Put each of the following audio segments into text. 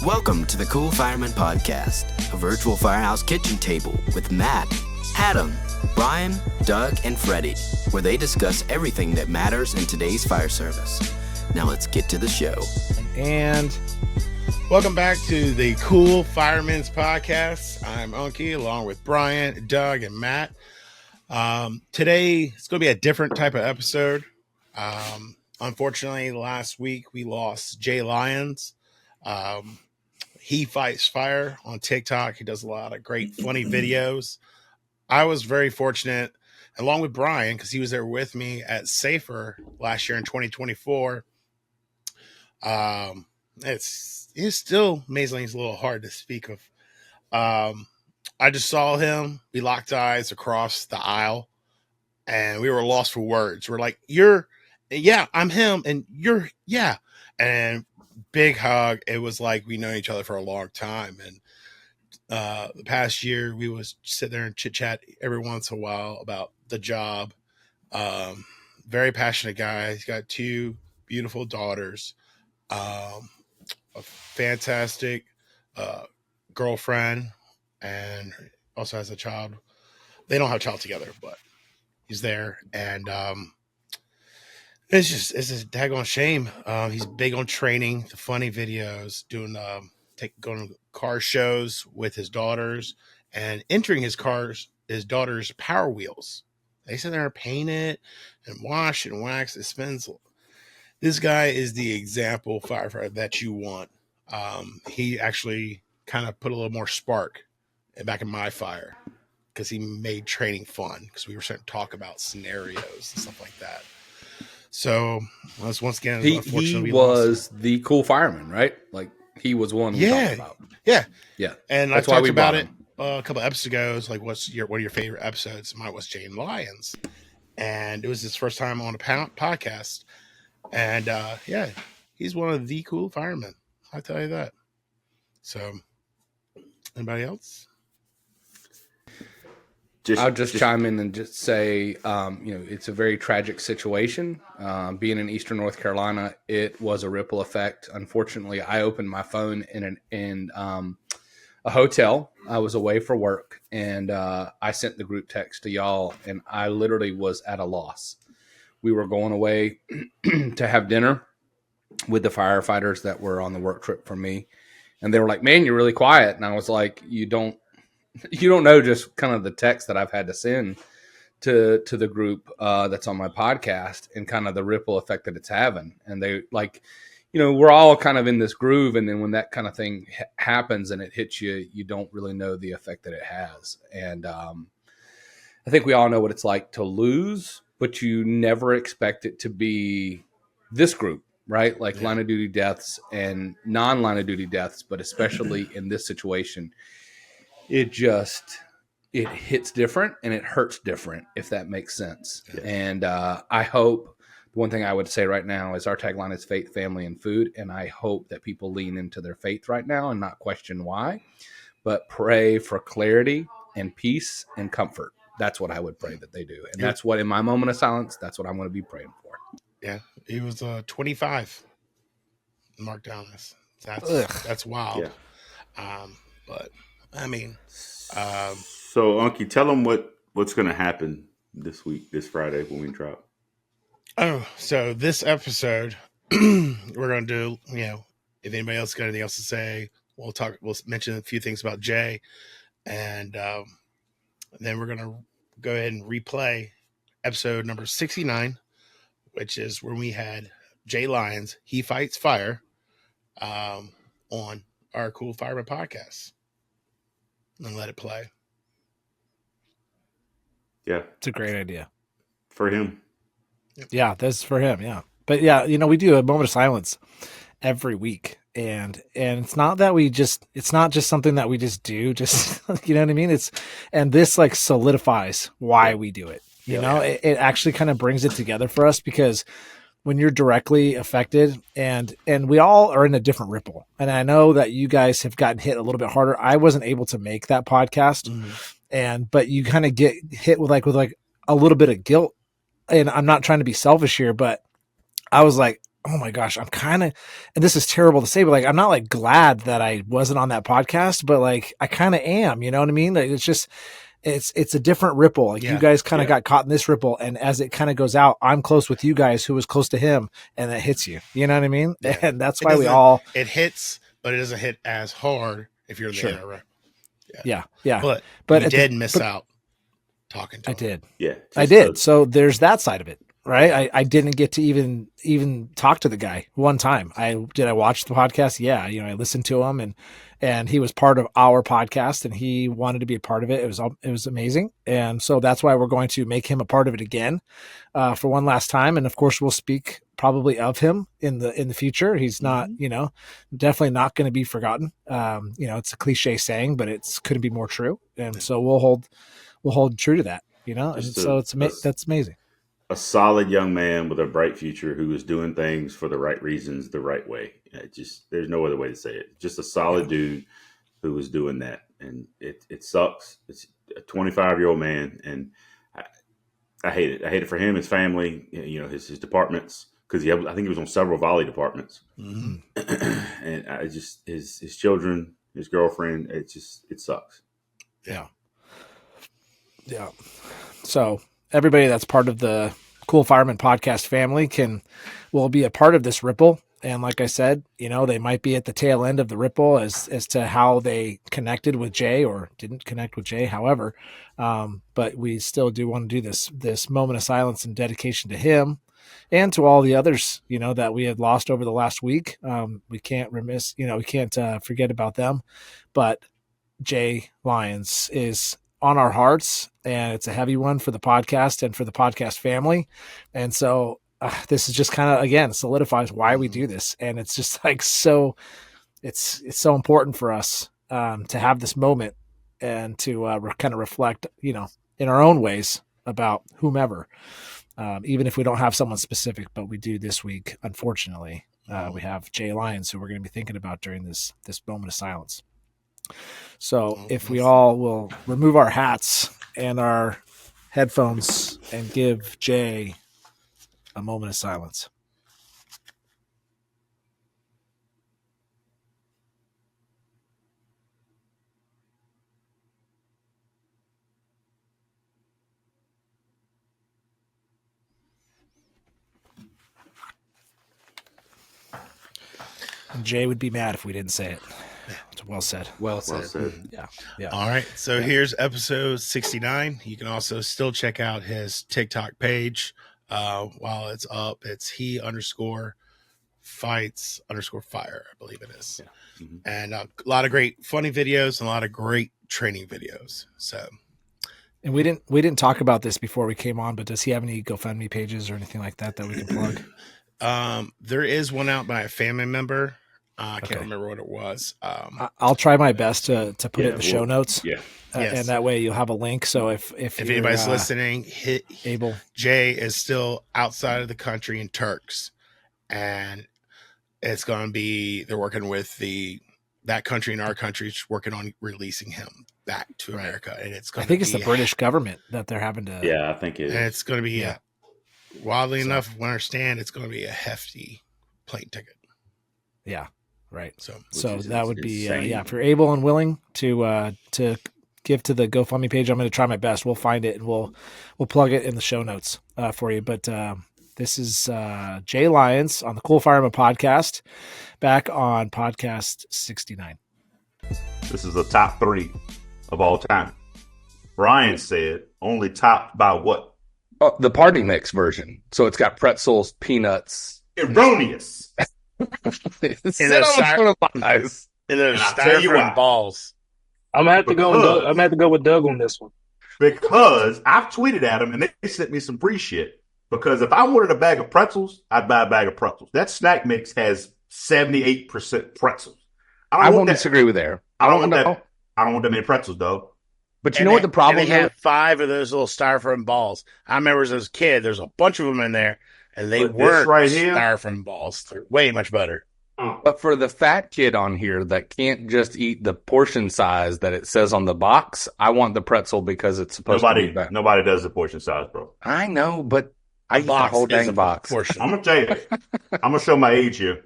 Welcome to the Cool Fireman Podcast, a virtual firehouse kitchen table with Matt, Adam, Brian, Doug, and Freddie, where they discuss everything that matters in today's fire service. Now let's get to the show. And welcome back to the Cool Firemen's Podcast. I'm Unkie, along with Brian, Doug, and Matt. Today, it's going to be a different type of episode. Unfortunately, last week we lost Jay Lyons. He fights fire on TikTok. He does a lot of great, funny videos. I was very fortunate, along with Brian, because he was there with me at SAFRE last year in 2024. It's still amazing. He's a little hard to speak of. I just saw him. We locked eyes across the aisle, and we were lost for words. We're like, I'm him, and and big hug. It was like we know each other for a long time. And the past year, we was sit there and chit chat every once in a while about the job. Very passionate guy. He's got two beautiful daughters, a fantastic girlfriend, and also has a child. They don't have a child together, but he's there. And it's a daggone shame. He's big on training, the funny videos, going to car shows with his daughters and entering his daughters' Power Wheels. They sit there and paint it and wash and wax. It spends. This guy is the example firefighter that you want. He actually kind of put a little more spark back in my fire because he made training fun, because we were starting to talk about scenarios and stuff like that. So once again, he was the cool fireman, right? Like, he was one we talked about. Yeah. And I talked about it a couple episodes ago. Like, one of your favorite episodes? Mine was Jay Lyons, and it was his first time on a podcast. And he's one of the cool firemen. I tell you that. So, anybody else? I'll just chime in and just say, it's a very tragic situation. Being in Eastern North Carolina, it was a ripple effect. Unfortunately, I opened my phone in a hotel. I was away for work, and I sent the group text to y'all, and I literally was at a loss. We were going away to have dinner with the firefighters that were on the work trip for me, and they were like, "Man, you're really quiet." And I was like, You don't know just kind of the text that I've had to send to the group that's on my podcast, and kind of the ripple effect that it's having. And they we're all kind of in this groove. And then when that kind of thing happens and it hits you, you don't really know the effect that it has. And I think we all know what it's like to lose, but you never expect it to be this group, right? Like line of duty deaths and non-line of duty deaths, but especially in this situation, it hits different and it hurts different, if that makes sense. Yes. And I hope, the one thing I would say right now is our tagline is faith, family, and food. And I hope that people lean into their faith right now and not question why, but pray for clarity and peace and comfort. That's what I would pray that they do. And that's what, in my moment of silence, that's what I'm going to be praying for. Yeah. He was 25. Mark down this. That's wild. Yeah. But I mean, so Unkie, tell them what's going to happen this week, this Friday when we drop. Oh, so this episode, we're going to do, if anybody else got anything else to say, we'll mention a few things about Jay, and then we're going to go ahead and replay episode number 69, which is when we had Jay Lyons, He Fights Fire, on our Cool Fireman podcast. And let it play. Yeah. It's a great idea. For him. Yeah, that's for him, yeah. But yeah, we do a moment of silence every week. And it's not that it's not just something that we just do, just you know what I mean? And this like solidifies why we do it. It actually kind of brings it together for us, because when you're directly affected, and we all are in a different ripple. And I know that you guys have gotten hit a little bit harder. I wasn't able to make that podcast. Mm-hmm. But you kind of get hit with a little bit of guilt. And I'm not trying to be selfish here, but I was like, oh my gosh, I'm kind of, and this is terrible to say, but like, I'm not like glad that I wasn't on that podcast, but like, I kind of am, you know what I mean? Like, it's just, it's a different ripple. Like you guys kind of got caught in this ripple. And as it kind of goes out, I'm close with you guys who was close to him, and that hits you, you know what I mean? Yeah. And that's why it hits, but it doesn't hit as hard if you're in the NRA. Yeah. But you did miss out talking to him. I did. Yeah. I did. So there's that side of it. Right. I didn't get to even talk to the guy one time. I watch the podcast. Yeah. You know, I listened to him and he was part of our podcast and he wanted to be a part of it. It was amazing. And so that's why we're going to make him a part of it again, for one last time. And of course we'll speak probably of him in the future. He's not, you know, definitely not going to be forgotten. You know, it's a cliche saying, but it's couldn't be more true. And so we'll hold true to that, you know? And so that's amazing. A solid young man with a bright future who is doing things for the right reasons, the right way. There's no other way to say it. Just a solid dude who was doing that. And it sucks. It's a 25-year-old man. And I hate it. I hate it for him, his family, you know, his departments, because I think he was on several volley departments. Mm-hmm. And I just, his children, his girlfriend, it sucks. Yeah. Yeah. So everybody that's part of the Cool Fireman podcast family will be a part of this ripple. And like I said, you know, they might be at the tail end of the ripple as to how they connected with Jay or didn't connect with Jay. However, but we still do want to do this moment of silence and dedication to him and to all the others, you know, that we had lost over the last week. We can't forget about them, but Jay Lyons is on our hearts, and it's a heavy one for the podcast and for the podcast family. And so this is just kind of, again, solidifies why we do this. And it's just like, so it's so important for us to have this moment and to kind of reflect, you know, in our own ways about whomever, even if we don't have someone specific, but we do this week. Unfortunately, we have Jay Lyons, who we're going to be thinking about during this moment of silence. So if we all will remove our hats and our headphones and give Jay a moment of silence. And Jay would be mad if we didn't say it. It's well said. Well said. Yeah. All right. So here's episode 69. You can also still check out his TikTok page. While it's up, it's he_fights_fire, I believe it is. Yeah. Mm-hmm. And a lot of great funny videos and a lot of great training videos. So, and we didn't talk about this before we came on, but does he have any GoFundMe pages or anything like that we can plug? There is one out by a family member. I can't remember what it was. I'll try my best to put it in the show notes. Yeah. And that way you'll have a link. So if anybody's listening, Jay is still outside of the country in Turks, and it's going to be, they're working with that country and our country, working on releasing him back to America. And it's going it's the British government that they're having to. Yeah, I think it is. And it's going to be, wildly enough, I understand it's going to be a hefty plane ticket. Yeah. Right. So that would be, if you're able and willing to give to the GoFundMe page, I'm going to try my best. We'll find it and we'll plug it in the show notes for you. But this is Jay Lyons on the Cool Fireman podcast, back on podcast 69. This is the top 3 of all time. Brian said only topped by what? Oh, the party mix version. So it's got pretzels, peanuts. Erroneous. In those styrofoam balls. I'm gonna have to go with Doug on this one. Because I've tweeted at them and they sent me some free shit. Because if I wanted a bag of pretzels, I'd buy a bag of pretzels. That snack mix has 78% pretzels. I won't disagree with there. I don't want that many pretzels, though. But you know what the problem is? They had 5 of those little styrofoam balls. I remember as a kid, there's a bunch of them in there. And they weren't styrofoam balls. They're way much better. But for the fat kid on here that can't just eat the portion size that it says on the box, I want the pretzel because it's supposed to be better. Nobody does the portion size, bro. I know, but I eat the whole is dang a box. portion. I'm gonna tell you. I'm gonna show my age here.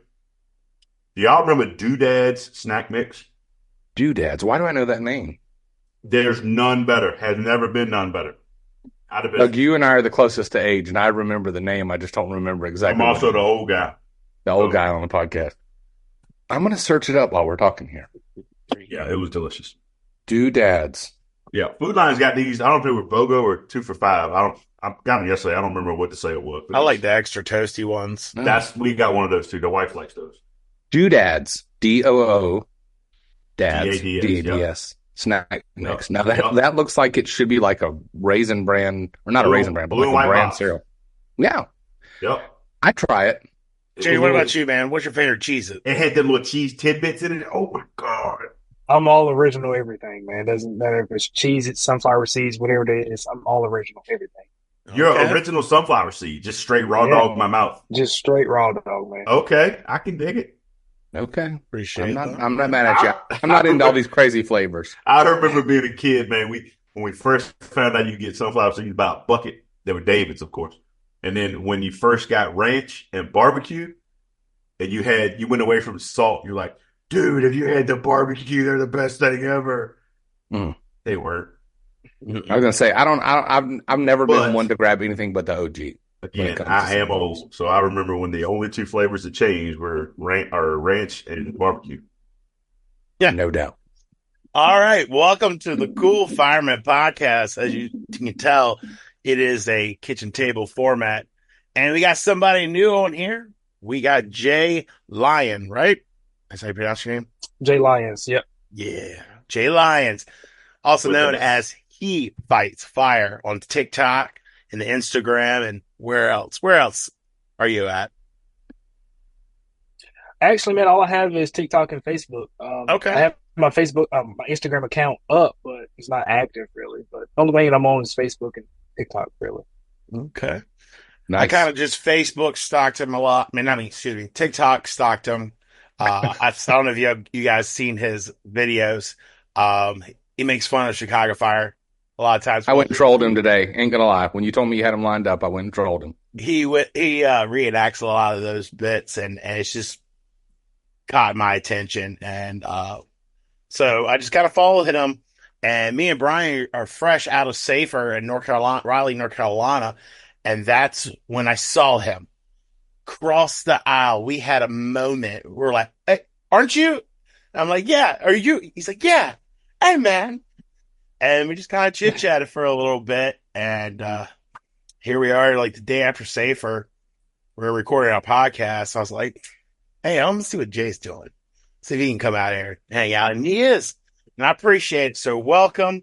Do y'all remember Doodad's snack mix? Doodads. Why do I know that name? There's none better. Has never been none better. Out of Doug, business. you and I are the closest to age, and I remember the name. I just don't remember exactly. I'm also what the it is. old guy. The old guy on the podcast. I'm going to search it up while we're talking here. Yeah, it was delicious. Doodads. Yeah, Food Lion's got these. I don't know if they were BOGO or 2 for $5. I got them yesterday. I don't remember what to say it was. I like the extra toasty ones. We got one of those too. The wife likes those. Doodads. DOO. Dads. DADS, DADS. Snack mix. Yeah. Now that looks like it should be like a Raisin Bran, or not a Raisin Bran, but blue like and a white brand box. cereal. Yeah. Yep. I try it. Jay, what about you, man? What's your favorite cheese? It had them little cheese tidbits in it. Oh my god. I'm all original everything, man. Doesn't matter if it's cheese, it's sunflower seeds, whatever it is. I'm all original everything. You're Okay. original sunflower seed, just straight raw dog in my mouth. Just straight raw dog, man. Okay, I can dig it. Okay. Appreciate that. I'm not mad at you. I'm not into all these crazy flavors. I remember being a kid, man. When we first found out you could get sunflower seeds by a bucket, they were David's, of course. And then when you first got ranch and barbecue, and you went away from salt, you're like, dude, if you had the barbecue, they're the best thing ever. Mm. They weren't. I was gonna say I've never been But- one to grab anything but the OG. Again, I am old, so I remember when the only 2 flavors that changed were ranch and barbecue. Yeah. No doubt. All right. Welcome to the Cool Fireman podcast. As you can tell, it is a kitchen table format. And we got somebody new on here. We got Jay Lyons, right? That's how you pronounce your name? Jay Lyons, yep. Yeah. Jay Lyons, also With known an as He Fights Fire on TikTok and the Instagram, and where else? Where else are you at? Actually, man, all I have is TikTok and Facebook. Okay. I have my Facebook, my Instagram account up, but it's not active really. But the only way that I'm on is Facebook and TikTok, really. Okay. Nice. I kind of just Facebook stalked him a lot. Excuse me, TikTok stalked him. I don't know if you guys seen his videos. He makes fun of Chicago Fire a lot of times. I went and trolled him today. Ain't gonna lie. When you told me you had him lined up, I went and trolled him. He reenacts a lot of those bits, and it's just caught my attention. And so I just kind of followed him. And me and Brian are fresh out of SAFRE in Raleigh, North Carolina. And that's when I saw him cross the aisle. We had a moment. We're like, hey, aren't you? I'm like, yeah. Are you? He's like, yeah. Hey, man. And we just kind of chit-chatted for a little bit. And here we are, like the day after SAFRE. We're recording our podcast. I was like, hey, I'm going to see what Jay's doing. See if he can come out here and hang out. And he is. And I appreciate it. So welcome.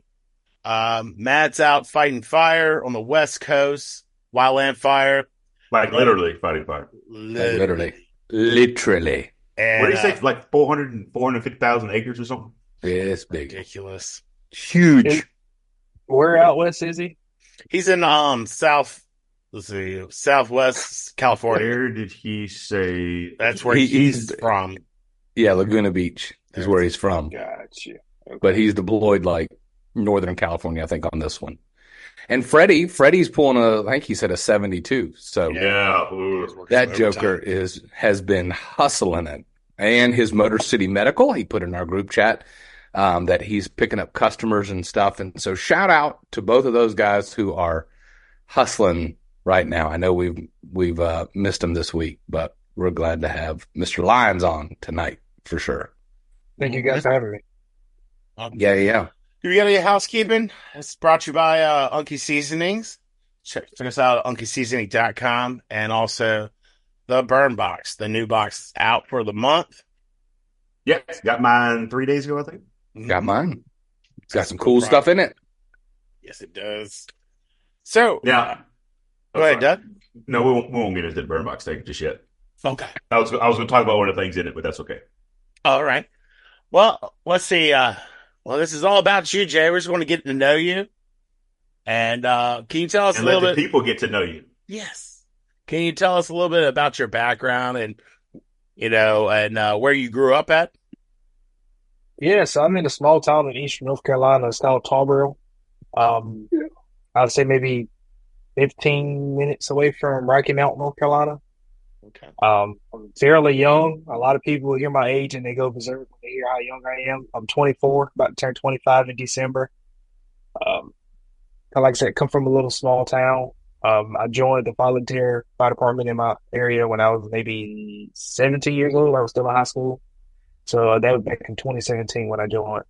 Matt's out fighting fire on the West Coast. Wildland Fire. Like literally fighting fire. Literally. And, What do you say? Like 450,000 acres or something? It's big. ridiculous. Huge. Where out west is he? He's in Southwest California. Where did he say? That's where he's from. Yeah, Laguna Beach is where he's from. Gotcha. Okay. But he's deployed like Northern California, I think, on this one. And Freddie's pulling I think he said a 72. So Yeah. that joker has been hustling it. And his Motor City Medical, he put in our group chat that he's picking up customers and stuff. And so shout out to both of those guys who are hustling right now. I know we've missed him this week, but we're glad to have Mr. Lyons on tonight for sure. Thank you guys for having me. Yeah. Do we got any housekeeping? It's brought to you by Unkie Seasonings. Check us out at unkieseasoning.com, and also the Burn Box, the new box out for the month. Yes, got mine 3 days ago, I think. Got mine. It's got some cool stuff in it. Yes, it does. So, Yeah. go ahead, Doug. No, we won't get into the burn box thing just yet. Okay. I was going to talk about one of the things in it, but that's okay. All right. Well, let's see. This is all about you, Jay. We're just going to get to know you. And can you tell us And a let little the bit? people get to know you. Yes. Can you tell us a little bit about your background and, where you grew up at? Yeah, so I'm in a small town in eastern North Carolina. It's called Tarboro. I'd say maybe 15 minutes away from Rocky Mount, North Carolina. Okay. I'm fairly young. A lot of people hear my age and they go berserk when they hear how young I am. I'm 24, about to turn 25 in December. Um, like I said, come from a little small town. I joined the volunteer fire department in my area when I was maybe 17 years old. I was still in high school. So that was back in 2017 when I joined.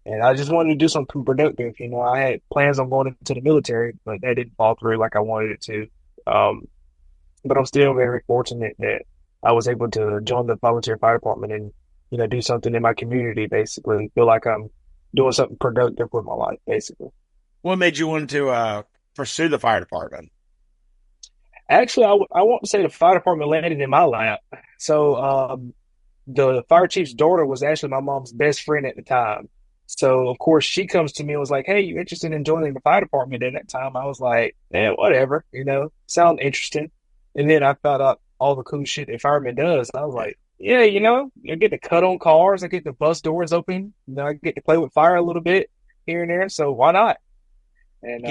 And I just wanted to do something productive. You know, I had plans on going into the military, but that didn't fall through like I wanted it to. Um, but I'm still very fortunate that I was able to join the volunteer fire department and, you know, do something in my community, basically. Feel like I'm doing something productive with my life, basically. What made you want to pursue the fire department? Actually, I want to say the fire department landed in my lap. So, the fire chief's daughter was actually my mom's best friend at the time. So, of course, she comes to me and was like, "Hey, you interested in joining the fire department?" At that time, I was like, "Yeah, whatever, you know, sound interesting." And then I found out all the cool shit that Fireman does. And I was like, "Yeah, you know, I get to cut on cars, I get the bus doors open, you know, I get to play with fire a little bit here and there. So why not?" And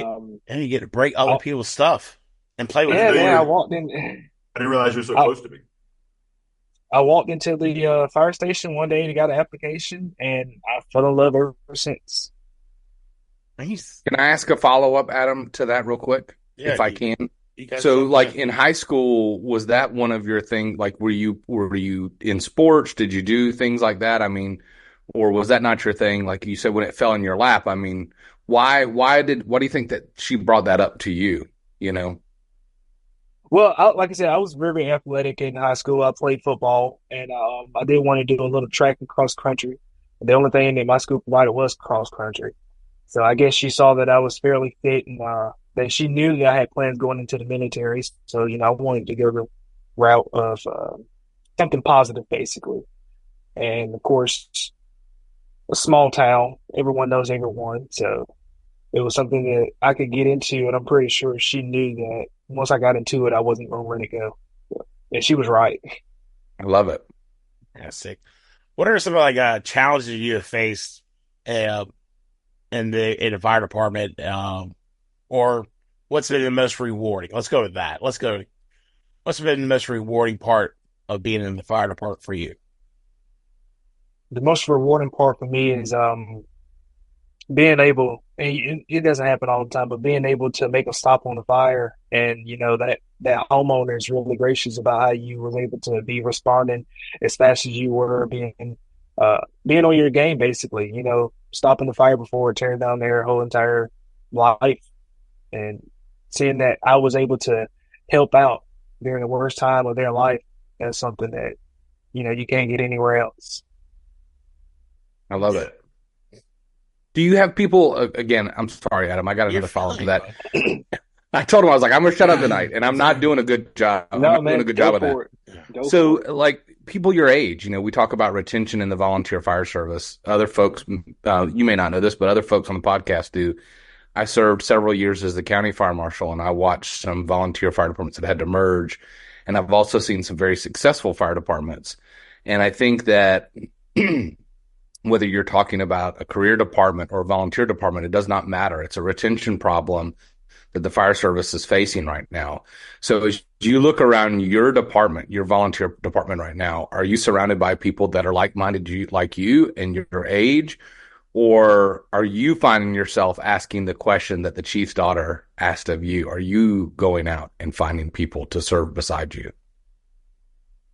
And you get to break other people's stuff and play with yeah, it. man, I walked I in. didn't realize you were so I, close to me. I walked into the fire station one day and got an application, and I fell in love ever since. Nice. Can I ask a follow-up, Adam, to that real quick, if I can? So, like in high school, was that one of your things? Like, were you in sports? Did you do things like that? I mean, or was that not your thing? Like you said, when it fell in your lap. I mean, what do you think that she brought that up to you? You know? Well, like I said, I was very athletic in high school. I played football, and I did want to do a little track and cross country. The only thing that my school provided was cross country. So I guess she saw that I was fairly fit, and that she knew that I had plans going into the military. So, you know, I wanted to go the route of something positive, basically. And of course, a small town, everyone knows everyone. So it was something that I could get into, and I'm pretty sure she knew that once I got into it, I wasn't going to let it go. And she was right. I love it. Yeah, sick. What are some challenges you have faced in the fire department, or what's been the most rewarding? Let's go with that. What's been the most rewarding part of being in the fire department for you? The most rewarding part for me is being able, and it doesn't happen all the time, but being able to make a stop on the fire, and you know that homeowner is really gracious about how you were able to be responding as fast as you were, being on your game, basically. You know, stopping the fire before it tearing down their whole entire life, and seeing that I was able to help out during the worst time of their life. That's something that you can't get anywhere else. I love it. Do you have people, again, I'm sorry, Adam, I got another follow-up to that. I told him, I was like, I'm going to shut up tonight, and I'm not doing a good job. I'm not doing a good job of that. So, like, people your age, we talk about retention in the volunteer fire service. Other folks, you may not know this, but other folks on the podcast do. I served several years as the county fire marshal, and I watched some volunteer fire departments that had to merge, and I've also seen some very successful fire departments. And I think that whether you're talking about a career department or a volunteer department, it does not matter. It's a retention problem that the fire service is facing right now. So as you look around your department, your volunteer department right now, are you surrounded by people that are like-minded like you and your age? Or are you finding yourself asking the question that the chief's daughter asked of you? Are you going out and finding people to serve beside you?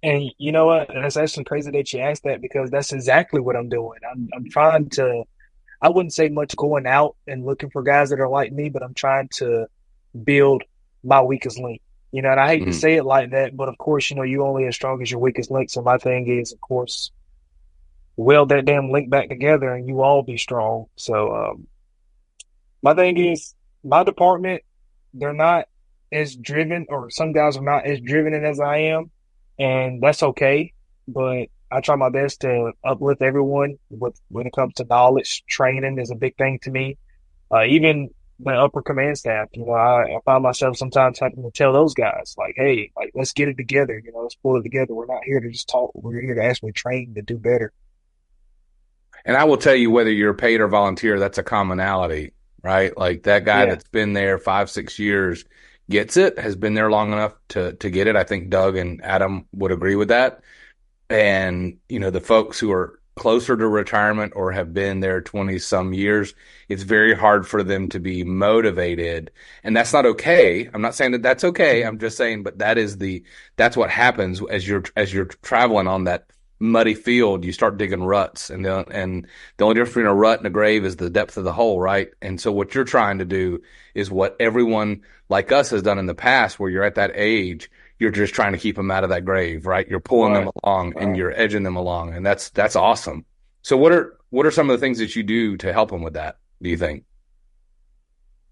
And you know what? That's actually crazy that you asked that, because that's exactly what I'm doing. I'm trying to, I wouldn't say much going out and looking for guys that are like me, but I'm trying to build my weakest link. And I hate to say it like that, but of course, you only as strong as your weakest link. So my thing is, of course, weld that damn link back together and you all be strong. So my thing is, my department, they're not as driven, or some guys are not as driven as I am. And that's okay, but I try my best to uplift everyone when it comes to knowledge. Training is a big thing to me. Even my upper command staff, I find myself sometimes having to tell those guys, like, hey, like, let's get it together. Let's pull it together. We're not here to just talk. We're here to actually train to do better. And I will tell you, whether you're paid or volunteer, that's a commonality, right? Like that guy that's been there 5-6 years, gets it, has been there long enough to get it. I think Doug and Adam would agree with that. And, the folks who are closer to retirement or have been there 20 some years, it's very hard for them to be motivated. And that's not okay. I'm not saying that that's okay. I'm just saying, but that's what happens as you're traveling on that muddy field. You start digging ruts, and the only difference between a rut and a grave is the depth of the hole, right? And so what you're trying to do is what everyone like us has done in the past, where you're at that age. You're just trying to keep them out of that grave, right? You're pulling them along and you're edging them along, and that's awesome. So what are some of the things that you do to help them with that, do you think?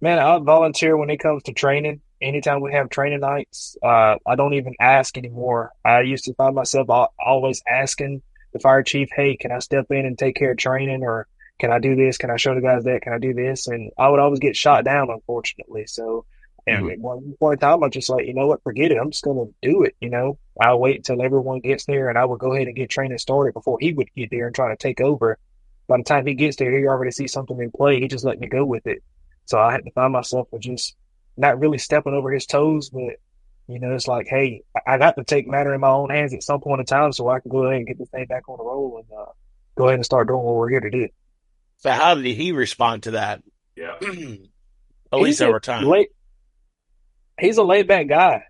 Man, I volunteer when it comes to training. Anytime we have training nights, I don't even ask anymore. I used to find myself always asking the fire chief, "Hey, can I step in and take care of training, or can I do this? Can I show the guys that? Can I do this?" And I would always get shot down, unfortunately. So, and at one point in time, I just like, you know what, forget it. I'm just gonna do it. I'll wait until everyone gets there, and I would go ahead and get training started before he would get there and try to take over. By the time he gets there, he already sees something in play. He just let me go with it. So I had to find myself with just not really stepping over his toes, but it's like, hey, I got to take matter in my own hands at some point in time, so I can go ahead and get this thing back on the roll and go ahead and start doing what we're here to do. So how did he respond to that? Yeah. At least over time. He's a laid back guy.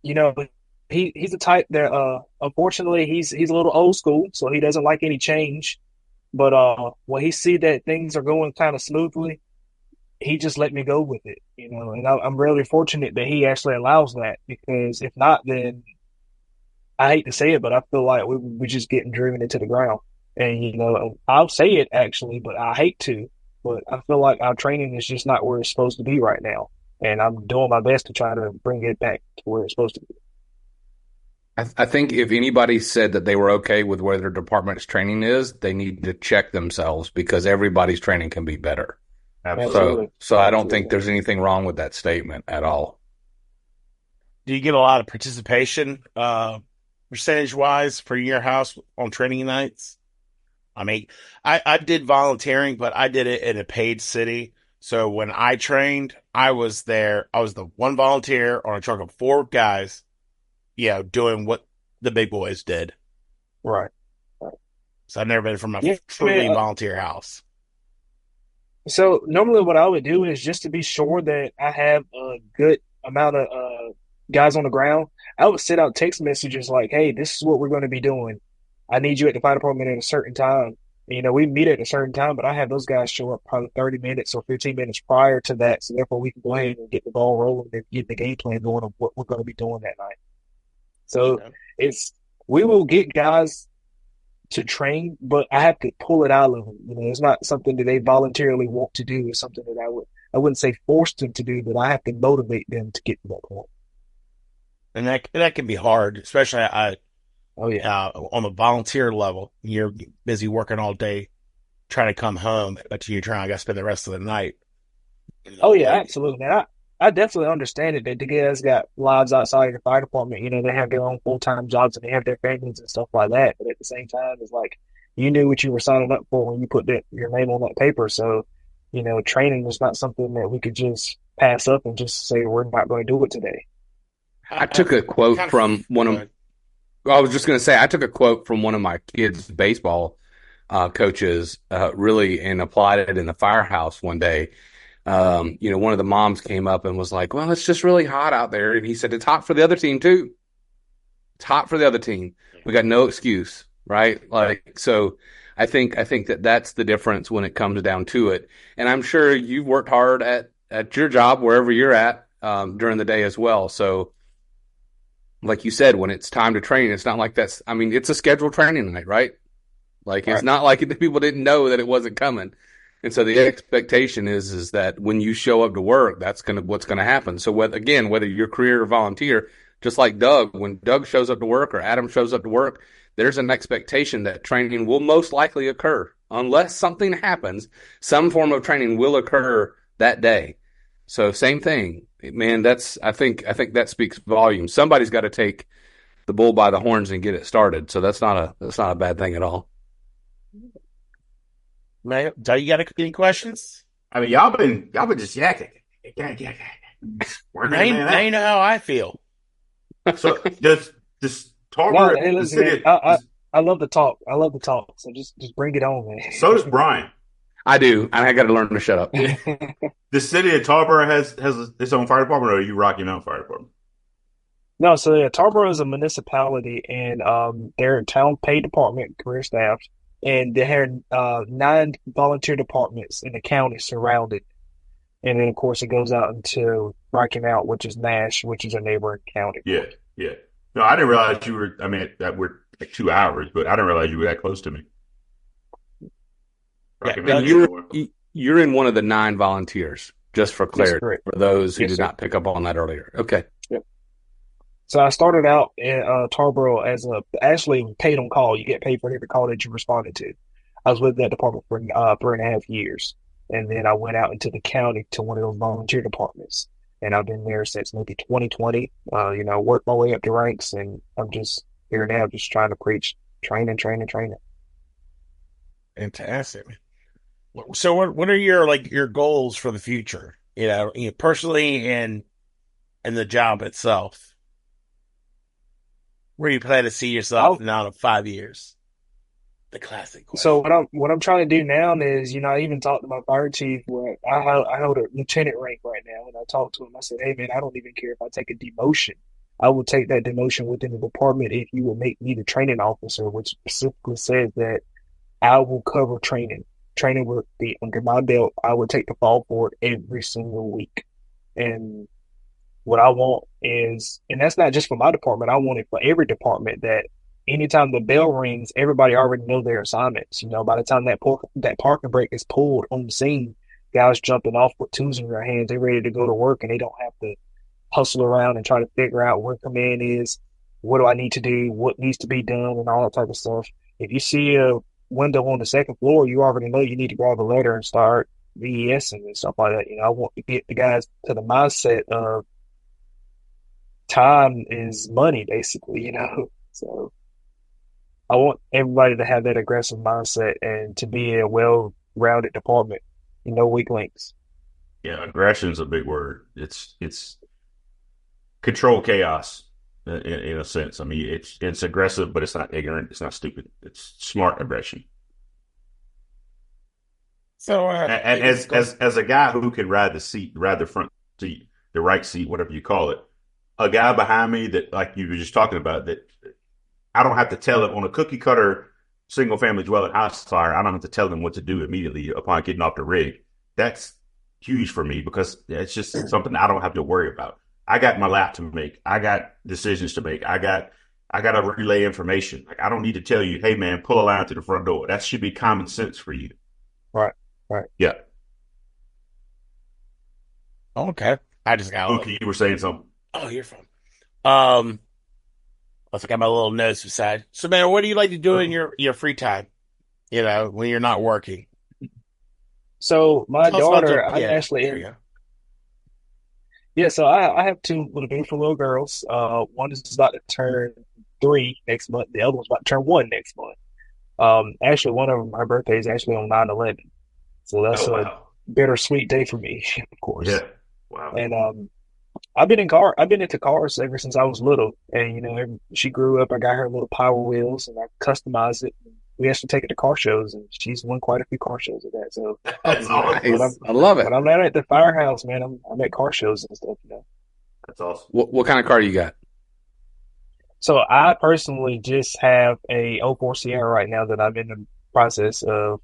He's the type that unfortunately he's a little old school, so he doesn't like any change. But when he see that things are going kind of smoothly, he just let me go with it, and I'm really fortunate that he actually allows that, because if not, then I hate to say it, but I feel like we're just getting driven into the ground. And, I'll say it actually, but I hate to, but I feel like our training is just not where it's supposed to be right now. And I'm doing my best to try to bring it back to where it's supposed to be. I think if anybody said that they were okay with where their department's training is, they need to check themselves, because everybody's training can be better. Absolutely. So I don't think there's anything wrong with that statement at all. Do you get a lot of participation, percentage-wise, for your house on training nights? I mean, I did volunteering, but I did it in a paid city. So when I trained, I was there. I was the one volunteer on a truck of 4 guys, doing what the big boys did. Right. So I've never been from a truly volunteer house. So normally what I would do is, just to be sure that I have a good amount of guys on the ground, I would send out text messages like, "Hey, this is what we're going to be doing. I need you at the fire department at a certain time." We meet at a certain time, but I have those guys show up probably 30 minutes or 15 minutes prior to that. So therefore we can go ahead and get the ball rolling and get the game plan going of what we're going to be doing that night. So we will get guys to train, but I have to pull it out of them. It's not something that they voluntarily want to do. It's something that I wouldn't say force them to do, but I have to motivate them to get to that point. And that can be hard, especially on the volunteer level. You're busy working all day, trying to come home, but you're trying to spend the rest of the night. Oh yeah, absolutely, man. I definitely understand it that the guys got lives outside of the fire department. They have their own full-time jobs and they have their families and stuff like that. But at the same time, it's like, you knew what you were signing up for when you put your name on that paper. So, training was not something that we could just pass up and just say we're not going to do it today. I took a quote from one of. I was just going to say, I took a quote from one of my kids' baseball coaches, really, and applied it in the firehouse one day. One of the moms came up and was like, "Well, it's just really hot out there." And he said, "It's hot for the other team too. It's hot for the other team. We got no excuse." Right. So I think that that's the difference when it comes down to it. And I'm sure you've worked hard at your job, wherever you're at, during the day as well. So like you said, when it's time to train, it's not like it's a scheduled training night, right? It's not like people didn't know that it wasn't coming. And so the expectation is that when you show up to work, that's what's going to happen. So whether you're career or volunteer, just like Doug, when Doug shows up to work or Adam shows up to work, there's an expectation that training will most likely occur. Unless something happens, some form of training will occur that day. So same thing, man. I think that speaks volumes. Somebody's got to take the bull by the horns and get it started. So that's not a bad thing at all. Man, do you got any questions? I mean, y'all been just yakking. Working Now, the you, man now you out. know how I feel. So does No, Tarboro, hey, the listen, man. city, I love the talk. I love the talk. So just bring it on, man. so does Brian. I do, and I got to learn to shut up. The city of Tarboro has its own fire department, or are you Rocky Mountain Fire Department? No, so yeah, Tarboro is a municipality, and they're a town paid department, career staff, and they have 9 volunteer departments in the county surrounded. And then, of course, it goes out into Rocky Mount, which is Nash, which is a neighboring county. Yeah, yeah. No, I didn't realize you were. I mean, that we're like 2 hours, but I didn't realize you were that close to me. Rocky Yeah, Mountain. You're in one of the 9 volunteers, just for clarity, correct. for those who Yes, did sir. not pick up on that earlier. Okay. Yep. So I started out in Tarboro as actually paid on call. You get paid for every call that you responded to. I was with that department for 3.5 years. And then I went out into the county to one of those volunteer departments. And I've been there since maybe 2020. Worked my way up the ranks, and I'm just here now just trying to preach training. Fantastic. So what are your goals for the future? Personally and the job itself. Where do you plan to see yourself in 5 years? The classic question. So what I'm trying to do now is, I even talked to my fire chief where I hold a lieutenant rank right now, and I talked to him. I said, "Hey man, I don't even care if I take a demotion. I will take that demotion within the department if you will make me the training officer," which specifically says that I will cover training. Training will be under my belt. I will take the fall for it every single week. And what I want is, and that's not just for my department, I want it for every department, that anytime the bell rings, everybody already know their assignments. By the time that parking brake is pulled on the scene, guys jumping off with tools in their hands, they're ready to go to work, and they don't have to hustle around and try to figure out where command is, what do I need to do, what needs to be done, and all that type of stuff. If you see a window on the second floor, you already know you need to grab a letter and start VESing and stuff like that. I want to get the guys to the mindset of time is money, basically. So I want everybody to have that aggressive mindset and to be a well-rounded department. Weak links. Yeah, aggression is a big word. It's control chaos in a sense. I mean, it's aggressive, but it's not ignorant. It's not stupid. It's smart aggression. So, and as a guy who can ride the front seat, the right seat, whatever you call it, a guy behind me that, like you were just talking about, that I don't have to tell him on a cookie cutter single family dwelling house fire. I don't have to tell them what to do immediately upon getting off the rig. That's huge for me because it's just something I don't have to worry about. I got my lap to make. I got decisions to make. I got to relay information. Like, I don't need to tell you, hey man, pull a line to the front door. That should be common sense for you. Right. Yeah. Okay. I just got Unkie, you were saying something. Oh, you're fine. I got my little notes beside. So, man, what do you like to do in your free time? When you're not working. So my Tell us about daughter, your- I'm yeah, actually there you go. Yeah, so I have 2 beautiful little girls. One is about to turn 3 next month. The other one's about to turn 1 next month. Actually, one of them, her birthday is actually on 9/11. So that's a bittersweet day for me, of course. Yeah. Wow. And I've been into cars ever since I was little. And she grew up. I got her little Power Wheels, and I customized it. We actually take it to car shows, and she's won quite a few car shows at that. So That's awesome. Nice. I love it. when I'm not at the firehouse, man, I'm at car shows and stuff. That's awesome. What kind of car do you got? So I personally just have a '04 Sierra right now that I'm in the process of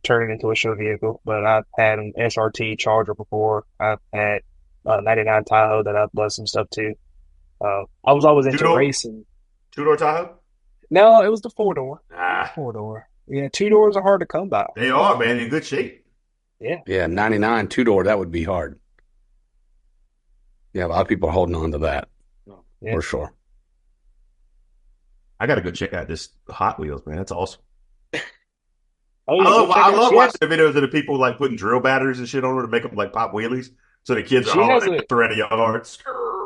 turning into a show vehicle. But I've had an SRT Charger before. I've had a '99 Tahoe that I've done some stuff to. I was always into Two-door? racing. 2-door Tahoe? No, it was the 4-door. Ah, 4-door. Yeah, 2 doors are hard to come by. they are, man, in good shape. Yeah, 99 2-door, that would be hard. Yeah, a lot of people are holding on to that. Yeah. For sure. I got to go check out this Hot Wheels, man. That's awesome. Oh, yeah, I love she watching the videos of the people like putting drill batteries and shit on her to make them like pop wheelies. So the kids are She has hauling around the yards.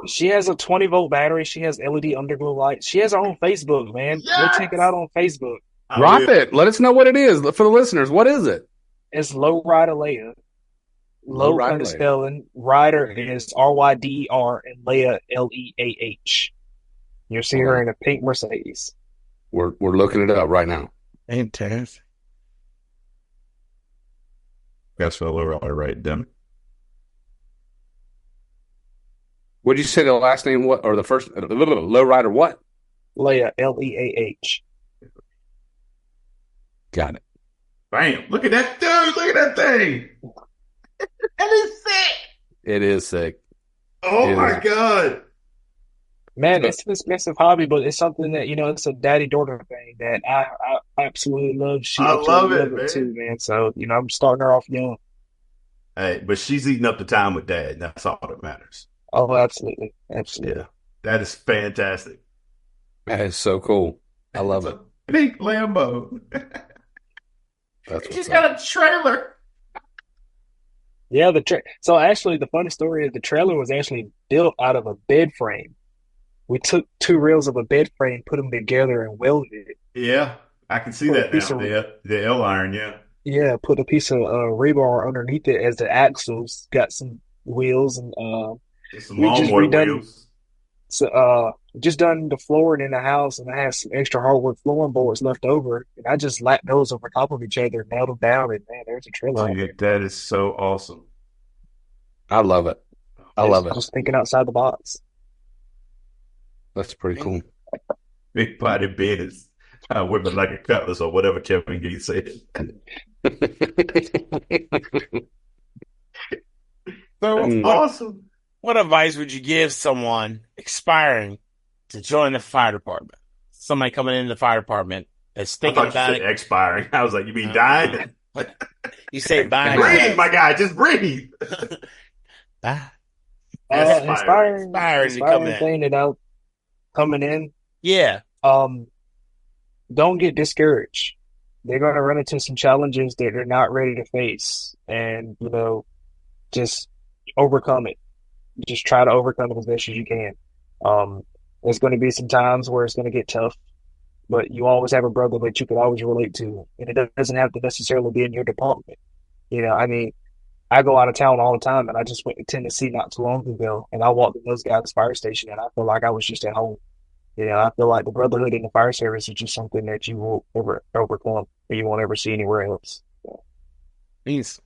She has a 20-volt battery. She has LED underglow lights. She has her own Facebook, man. Yes! Go check it out on Facebook. Drop it. Let us know what it is for the listeners. What is it? It's Low Rider Leia. Low rider, kind of Leia. spelling. Rider is Ryder and Leia Leah. You'll see her in a pink Mercedes. We're looking it up right now. Fantastic. That's what we're all right, damn. What did you say the last name? What or the first low rider? What? Leia Leah. Got it. Bam! Look at that dude! Look at that thing! That is sick! It is sick. Oh It my is. god! Man, it's an expensive hobby, but it's something that, it's a daddy-daughter thing that I absolutely love. She I love absolutely it, love man. too, man. So, I'm starting her off young. Hey, but she's eating up the time with dad. And that's all that matters. Oh, absolutely. Absolutely. Yeah, that is fantastic. That is so cool. I love it. Pink Lambo. That's She's what's got up. a trailer. Yeah, so actually the funny story is the trailer was actually built out of a bed frame. We took 2 rails of a bed frame, put them together, and welded it. Yeah, I can see Put a that piece now. of The L iron, yeah. Yeah, put a piece of rebar underneath it as the axles. Got some wheels, and Just some we just lawnmower redone. wheels. So just done the flooring in the house, and I had some extra hardwood flooring boards left over, and I just lapped those over top of each other, nailed them down, and man, there's a trailer. Yeah, that is so awesome. I love it. I love it. Just thinking outside the box. That's pretty cool. Big body business. Women like a cutlass or whatever Kevin Gates said. So, Awesome. what advice would you give someone aspiring to join the fire department? Somebody coming into the fire department that's I thinking thought you about said it. expiring. I was like, you mean dying? You say buying. Breathe, my guy. Just breathe. Inspiring to come in. thing that I'm coming in. Yeah. Don't get discouraged. They're going to run into some challenges that they're not ready to face, and just overcome it. Just try to overcome it as best as you can. There's going to be some times where it's going to get tough, but you always have a brother that you can always relate to, and it doesn't have to necessarily be in your department. I go out of town all the time, and I just went to Tennessee not too long ago, and I walked in those guys' fire station, and I feel like I was just at home. I feel like the brotherhood in the fire service is just something that you will ever overcome, or you won't ever see anywhere else. Means,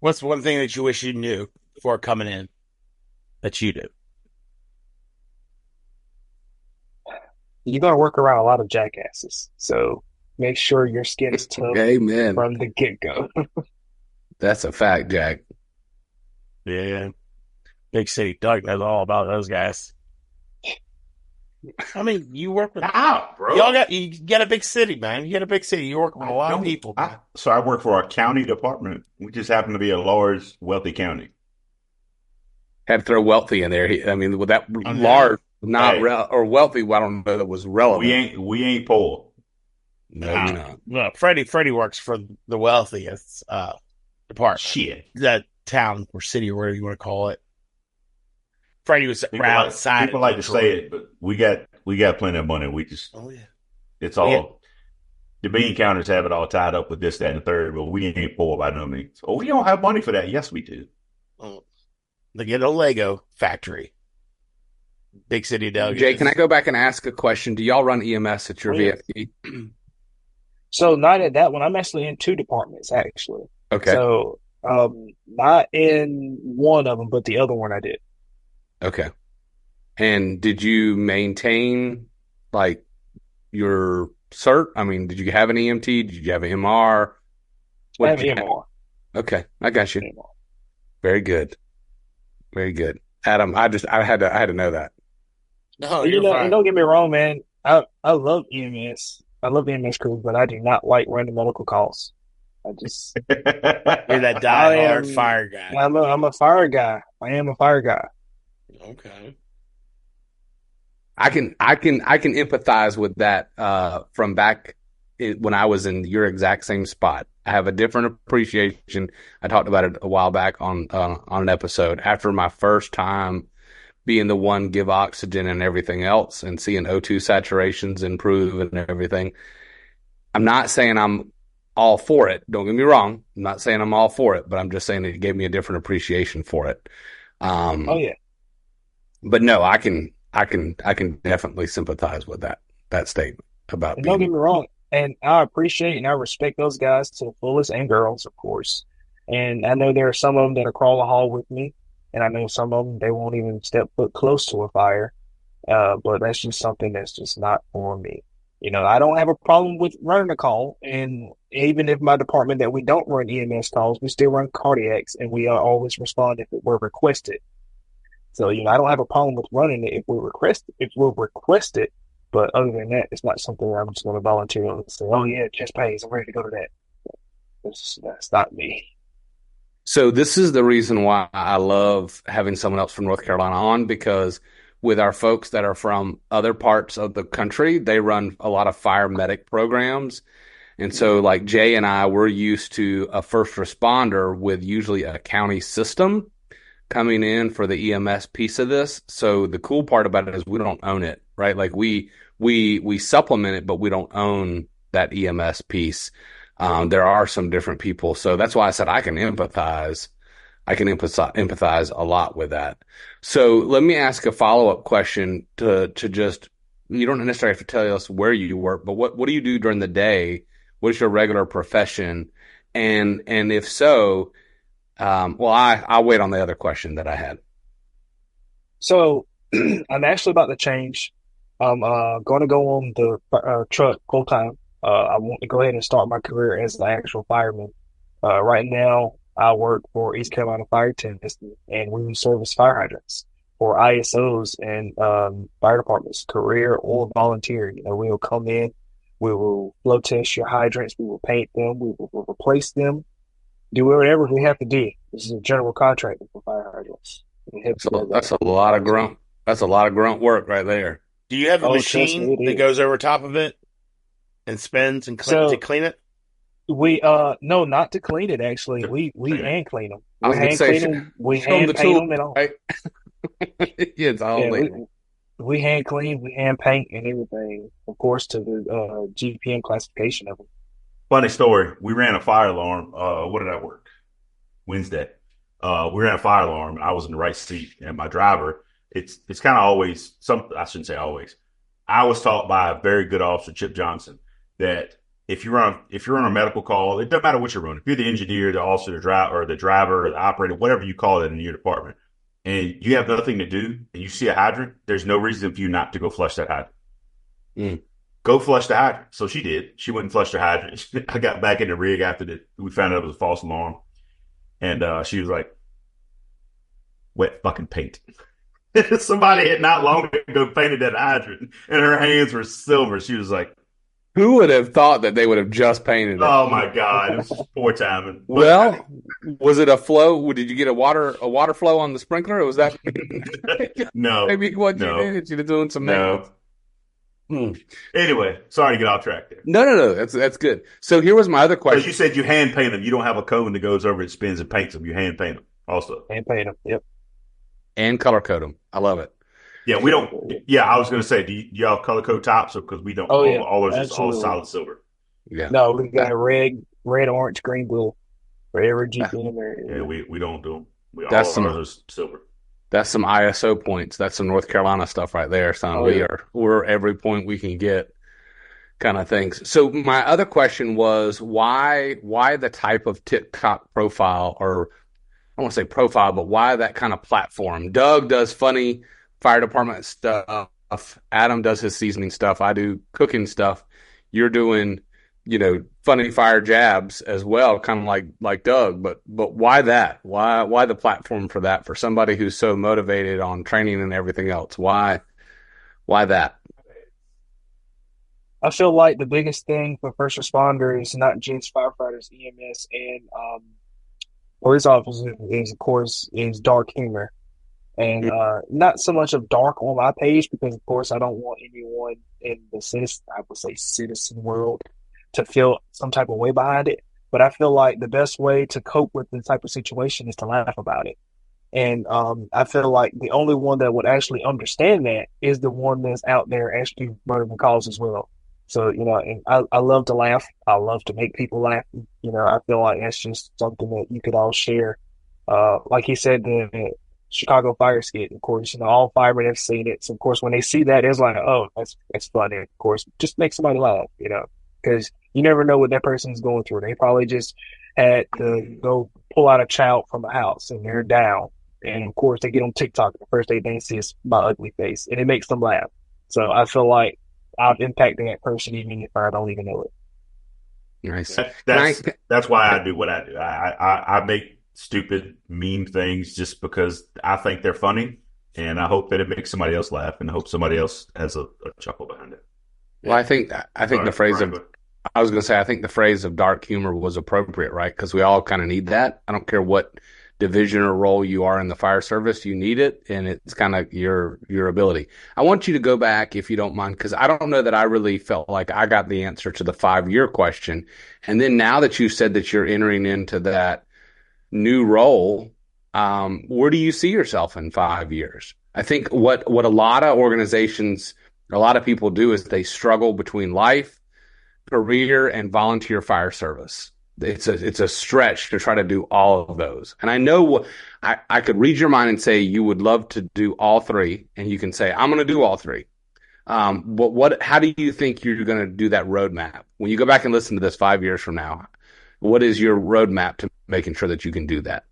what's one thing that you wish you knew before coming in that you do? You're going to work around a lot of jackasses, so make sure your skin is tough Amen. from the get-go. That's a fact, Jack. Yeah. Big City Doug knows all about those guys. I mean, you work with bro. you got a big city, man. You got a big city. You work with a lot of people. So I work for our county department. We just happen to be a large, wealthy county. Had to throw wealthy in there. With that large, or wealthy, I don't know that was relevant. We ain't poor. No, you're not. No, Freddie works for the wealthiest department. Shit. That town or city or whatever you want to call it. Freddie was outside. People like to say it, but we got plenty of money. We just it's all the bean counters have it all tied up with this, that, and the third, but we ain't poor by no means. Oh, we don't have money for that. Yes, we do. They get a Lego factory. Big City Doug. Jay, can I go back and ask a question? Do y'all run EMS at your VFD? So not at that one. I'm actually in 2 departments, actually. Okay. So not in one of them, but the other one I did. Okay. And did you maintain your cert? Did you have an EMT? Did you have an MR? I have MR. Okay, I got you. MR. Very good. Very good. Adam, I had to know that. No, and don't get me wrong, man. I love EMS. I love EMS crews, but I do not like running medical calls. I just you're that diehard fire guy. I'm a fire guy. I am a fire guy. Okay. I can empathize with that from back when I was in your exact same spot. I have a different appreciation. I talked about it a while back on an episode. After my first time being the one give oxygen and everything else and seeing O2 saturations improve and everything, I'm not saying I'm all for it. Don't get me wrong. I'm not saying I'm all for it, but I'm just saying it gave me a different appreciation for it. Oh yeah. But no, I can definitely sympathize with that statement about And don't get being. me wrong, and I appreciate and I respect those guys to the fullest, and girls, of course. And I know there are some of them that crawl a hall with me, and I know some of them they won't even step foot close to a fire. But that's just something that's just not for me. I don't have a problem with running a call, and even if my department that we don't run EMS calls, we still run cardiacs, and we always respond if it were requested. So, I don't have a problem with running it if we're requested. But other than that, it's not something I'm just going to volunteer and say, oh yeah, chest pays, I'm ready to go to that. That's not me. So this is the reason why I love having someone else from North Carolina on, because with our folks that are from other parts of the country, they run a lot of fire medic programs. And so like Jay and I, we're used to a first responder with usually a county system coming in for the EMS piece of this. So the cool part about it is we don't own it, right? Like we supplement it, but we don't own that EMS piece. There are some different people. So that's why I said I can empathize a lot with that. So let me ask a follow-up question to just, you don't necessarily have to tell us where you work, but what do you do during the day? What is your regular profession? And if so, I'll wait on the other question that I had. So I'm actually about to change. I'm going to go on the truck full time. I want to go ahead and start my career as an actual fireman. Right now, I work for East Carolina Fire Testing, and we service fire hydrants for ISOs and fire departments, career or volunteer. We will come in, we will flow test your hydrants, we will paint them, we will replace them, do whatever we have to do. This is a general contractor for fire hydrants. That's a lot of grunt. That's a lot of grunt work right there. Do you have a trust me, machine it that is. goes over top of it and spins and to clean it? We no, not to clean it. Actually, we hand clean them. I was We gonna hand say, clean them. We show 'em hand the paint tool, them and all. right? Yeah, it's all Yeah, labor. we hand clean, we hand paint and everything. Of course, to the GPM classification of them. Funny story. We ran a fire alarm. What did I work? Wednesday. We ran a fire alarm. I was in the right seat, and my driver. It's kind of always some. I shouldn't say always. I was taught by a very good officer, Chip Johnson, that if you're on a medical call, it doesn't matter what you're running. If you're the engineer, the officer, the driver, or the operator, whatever you call it in your department, and you have nothing to do, and you see a hydrant, there's no reason for you not to go flush that hydrant. Go flush the hydrant. So she did. She went and flushed her hydrant. I got back in the rig after we found out it was a false alarm. And she was like, wet fucking paint. Somebody had not long ago painted that hydrant, and her hands were silver. She was like, who would have thought that they would have just painted it? oh my God, it was just poor timing. Well, was it a flow? Did you get a water flow on the sprinkler? Or was that no? Maybe what no, you did? You're doing some no. Anyway, sorry to get off track there. No. That's good. So here was my other question. But you said you hand paint them. You don't have a cone that goes over it, spins, and paints them. You hand paint them also. Hand paint them. Yep. And color code them. I love it. Yeah, we don't. Yeah, I was going to say, do y'all color code tops? Because we don't. Oh, yeah, all those just all absolutely. solid silver. Yeah. No, we got red, orange, green, blue for every GPM area. Yeah, we don't do them. We That's all are those silver. That's some ISO points. That's some North Carolina stuff right there, son. Oh, yeah. We're every point we can get, kind of things. So my other question was why the type of TikTok profile, or I don't want to say profile, but why that kind of platform? Doug does funny fire department stuff. Adam does his seasoning stuff. I do cooking stuff. You're doing, funny fire jabs as well, kind of like Doug. But why that? Why the platform for that? For somebody who's so motivated on training and everything else, why that? I feel like the biggest thing for first responders, not just firefighters, EMS, and police officers, is of course dark humor, and not so much of dark on my page, because of course I don't want anyone in the citizen world to feel some type of way behind it. But I feel like the best way to cope with the type of situation is to laugh about it. And I feel like the only one that would actually understand that is the one that's out there actually running the calls as well. So, and I love to laugh. I love to make people laugh. I feel like that's just something that you could all share. Like he said, the Chicago fire skit, of course, all firemen have seen it. So, of course, when they see that, it's like, oh, that's funny. Of course, just make somebody laugh, because you never know what that person's going through. They probably just had to go pull out a child from a house and they're down. And of course, they get on TikTok. The first thing they see is my ugly face, and it makes them laugh. So I feel like I'm impacting that person even if I don't even know it. Nice. That's why I do what I do. I make stupid, mean things just because I think they're funny, and I hope that it makes somebody else laugh, and I hope somebody else has a chuckle behind it. Well, I think the phrase I was going to say, I think the phrase of dark humor was appropriate, right? Because we all kind of need that. I don't care what division or role you are in the fire service, you need it, and it's kind of your ability. I want you to go back, if you don't mind, because I don't know that I really felt like I got the answer to the 5-year question. And then now that you said that you're entering into that new role, where do you see yourself in 5 years? I think what a lot of organizations, a lot of people do is they struggle between life, career, and volunteer fire service. It's a stretch to try to do all of those. And I know I could read your mind and say you would love to do all three, and you can say, I'm going to do all three. But how do you think you're going to do that roadmap? When you go back and listen to this 5 years from now, what is your roadmap to making sure that you can do that?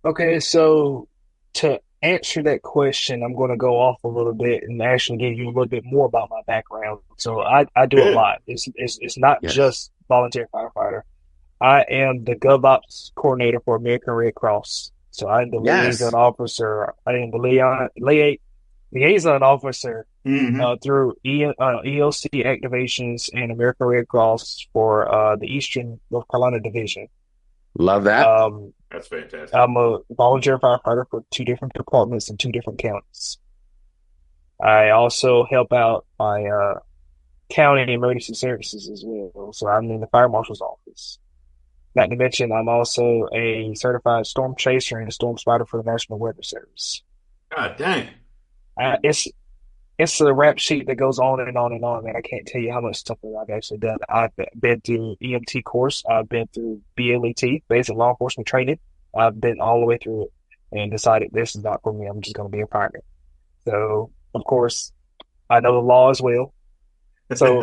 Okay, so to answer that question, I'm going to go off a little bit and actually give you a little bit more about my background. So I do a lot. It's not just volunteer firefighter. I am the GovOps coordinator for American Red Cross. So I'm the liaison officer. I am the liaison officer through EOC activations and American Red Cross for the Eastern North Carolina Division. Love that. That's fantastic. I'm a volunteer firefighter for 2 different departments in 2 different counties. I also help out my county emergency services as well. So I'm in the fire marshal's office. Not to mention, I'm also a certified storm chaser and a storm spotter for the National Weather Service. God dang. It's a rap sheet that goes on and on and on, man. I can't tell you how much stuff that I've actually done. I've been through EMT course. I've been through BLET, basic law enforcement training. I've been all the way through it and decided this is not for me. I'm just going to be a fireman. So, of course, I know the law as well. So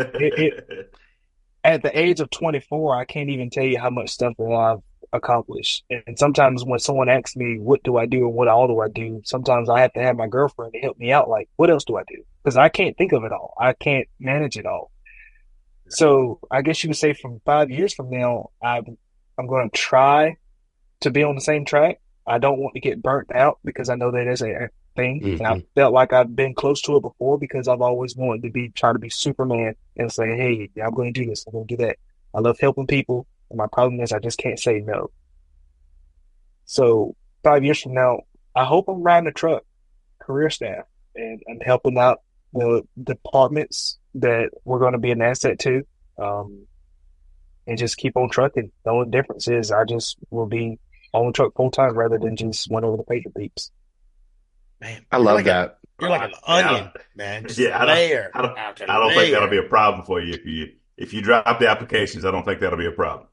at the age of 24, I can't even tell you how much stuff that I've accomplished. And sometimes when someone asks me, what do I do and what all do I do? Sometimes I have to have my girlfriend to help me out. Like, what else do I do? Because I can't think of it all. I can't manage it all. So I guess you would say from 5 years from now, I'm going to try to be on the same track. I don't want to get burnt out because I know that is a thing. And I felt like I've been close to it before because I've always wanted to try to be Superman and say, hey, I'm going to do this. I'm going to do that. I love helping people. And my problem is I just can't say no. So 5 years from now, I hope I'm riding a truck, career staff, and I'm helping out the departments that we're going to be an asset to, and just keep on trucking. The only difference is I just will be on the truck full time rather than just one over the pager beeps. Man, I love that. You're like an onion, man. Just layer. I don't think that'll be a problem for you if you drop the applications. I don't think that'll be a problem.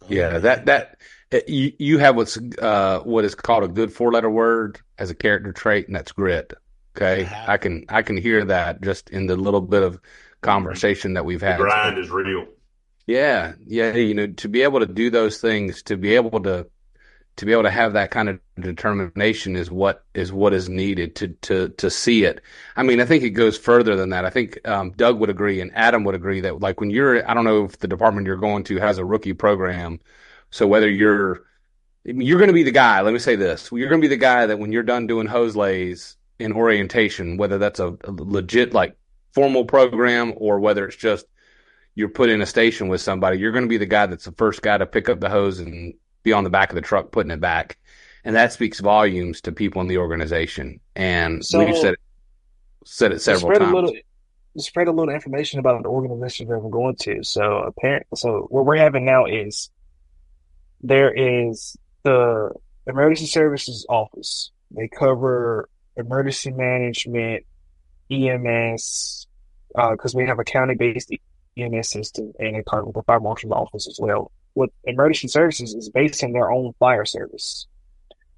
Yeah, you have what is called a good 4-letter word as a character trait, and that's grit. Okay, I can hear that just in the little bit of conversation that we've had. The grind is real. Yeah, to be able to do those things, to be able to have that kind of determination is what is needed to see it. I mean, I think it goes further than that. I think Doug would agree and Adam would agree that like when I don't know if the department you're going to has a rookie program. So whether you're going to be the guy, let me say this, you're going to be the guy that when you're done doing hose lays in orientation, whether that's a legit like formal program or whether it's just you're put in a station with somebody, you're going to be the guy that's the first guy to pick up the hose and be on the back of the truck putting it back. And that speaks volumes to people in the organization. And we've said it several times. Spread a little information about the organization that we're going to. So what we're having now is there is the emergency services office. They cover emergency management, EMS, because we have a county-based EMS system and a part of the fire marshal's office as well. What emergency services is based in their own fire service.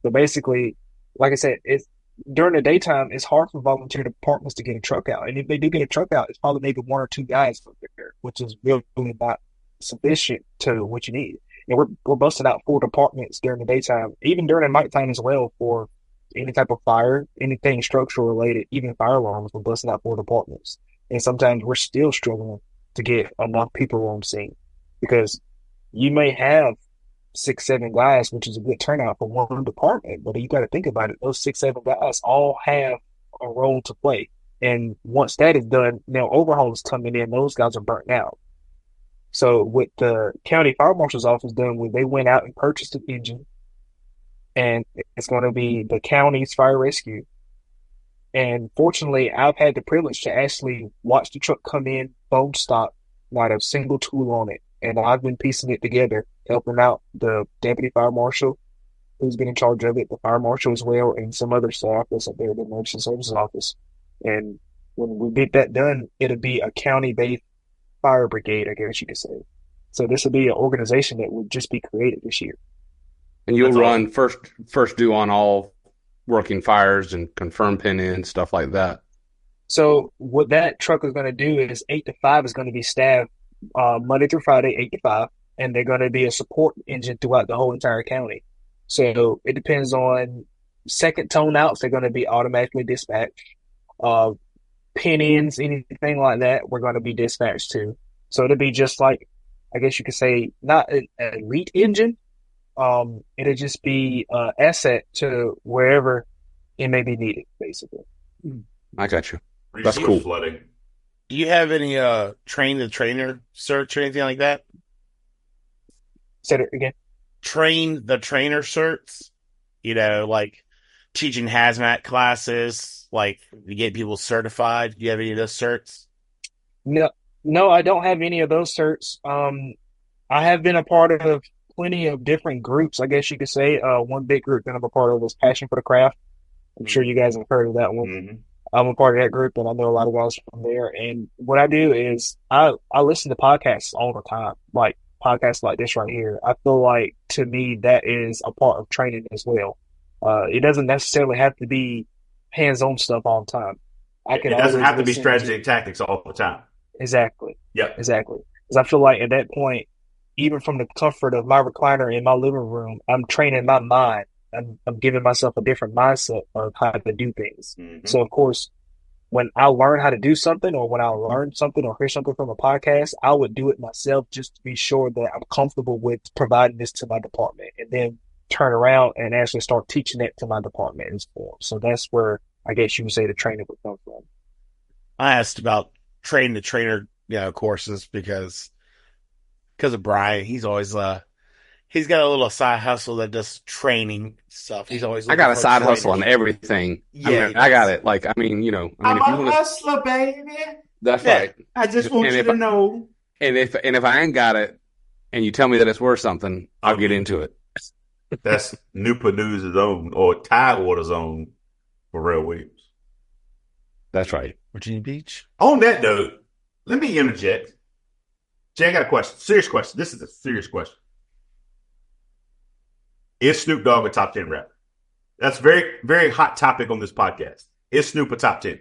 So basically, like I said, it's during the daytime, it's hard for volunteer departments to get a truck out. And if they do get a truck out, it's probably maybe one or two guys up there, which is really not sufficient to what you need. And we're busting out 4 departments during the daytime, even during the nighttime as well for any type of fire, anything structural related, even fire alarms. We're busting out 4 departments, and sometimes we're still struggling to get enough people on scene because you may have 6, 7 guys, which is a good turnout for one department. But you got to think about it; those 6, 7 guys all have a role to play. And once that is done, now overhauls coming in; those guys are burnt out. So what the county fire marshal's office done was they went out and purchased an engine, and it's going to be the county's fire rescue. And fortunately, I've had the privilege to actually watch the truck come in, bone stock, not a single tool on it. And I've been piecing it together, helping out the deputy fire marshal, who's been in charge of it, the fire marshal as well, and some other staff that's up there at the emergency services office. And when we get that done, it'll be a county-based fire brigade, I guess you could say. So this will be an organization that will just be created this year. And you'll run first due on all working fires and confirm pin in, stuff like that. So what that truck is going to do is 8 to 5 is going to be staffed Monday through Friday, 8 to 5, and they're going to be a support engine throughout the whole entire county. So it depends on second tone outs. They're going to be automatically dispatched. Pin ins, anything like that, we're going to be dispatched to. So it'll be just like, I guess you could say, not an elite engine. It'll just be an asset to wherever it may be needed, basically. I got you. That's cool. Flooding. Do you have any train the trainer search or anything like that? Say it again. Train the trainer certs, like teaching hazmat classes, like to get people certified. Do you have any of those certs? No, I don't have any of those certs. I have been a part of plenty of different groups, I guess you could say. One big group that I'm a part of is Passion for the Craft. I'm sure you guys have heard of that one. Mm-hmm. I'm a part of that group, and I know a lot of guys from there. And what I do is I listen to podcasts all the time, like podcasts like this right here. I feel like, to me, that is a part of training as well. It doesn't necessarily have to be hands-on stuff all the time. It doesn't have to be strategy and tactics all the time. Exactly. Yep. Exactly. Because I feel like at that point, even from the comfort of my recliner in my living room, I'm training my mind. I'm giving myself a different mindset of how to do things. Mm-hmm. So, of course, when I learn how to do something, or when I learn something or hear something from a podcast, I would do it myself just to be sure that I'm comfortable with providing this to my department, and then turn around and actually start teaching it to my department as well. So that's where I guess you would say the training would come from. I asked about train the trainer, courses because of Brian. He's always he's got a little side hustle that does training stuff. He's always I got a side hustle on everything. Yeah, I got it. Like, I'm a hustler, baby. That's right. I just want you to know. And if I ain't got it, and you tell me that it's worth something, I'll get into it. That's Newport News' own, or Tidewater's own, Pharrell Williams. That's right. Virginia Beach. On that note, let me interject. Jay, I got a question. Serious question. This is a serious question. Is Snoop Dogg a top 10 rapper? That's very, very hot topic on this podcast. Is Snoop a top 10?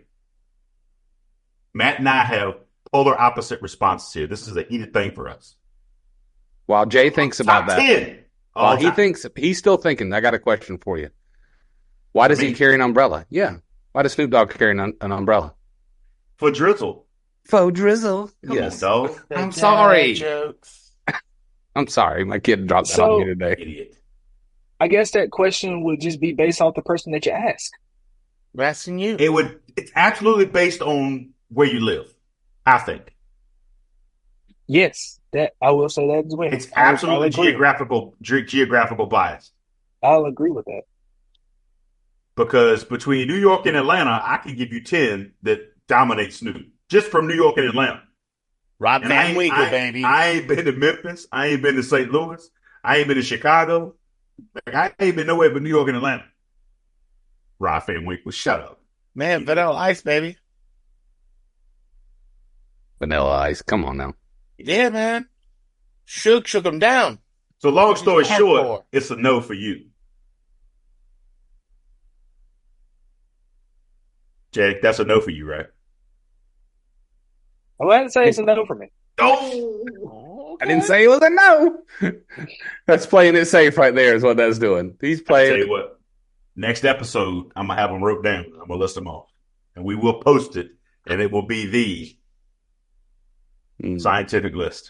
Matt and I have polar opposite responses here. This is a heated thing for us. While Jay thinks about top that. 10. While he's still thinking, I got a question for you. Why does he carry an umbrella? Yeah. Why does Snoop Dogg carry an umbrella? For drizzle. For drizzle. Yes. On, dog. I'm sorry. Jokes. I'm sorry. My kid dropped that on me today. Idiot. I guess that question would just be based off the person that you ask. I'm asking you. It's absolutely based on where you live, I think. Yes, that I will say that as well. It's absolutely geographical bias. I'll agree with that. Because between New York and Atlanta, I can give you 10 that dominate Snoop. Just from New York and Atlanta. Rob Van Winkle, baby. I ain't been to Memphis. I ain't been to St. Louis. I ain't been to Chicago. I ain't been nowhere but New York and Atlanta. Rob Van Winkle, shut up. Man, Vanilla Ice, baby. Vanilla Ice. Come on now. Yeah, man. Shook him down. So long story short, Hardcore. it's a no for you. Jake, that's a no for you, right? I wouldn't say it's a no for me. Oh, I didn't say it was a no. That's playing it safe right there is what that's doing. He's I'll playing. tell you what. Next episode, I'm gonna have them wrote down. I'm gonna list them off, and we will post it, and it will be the scientific list.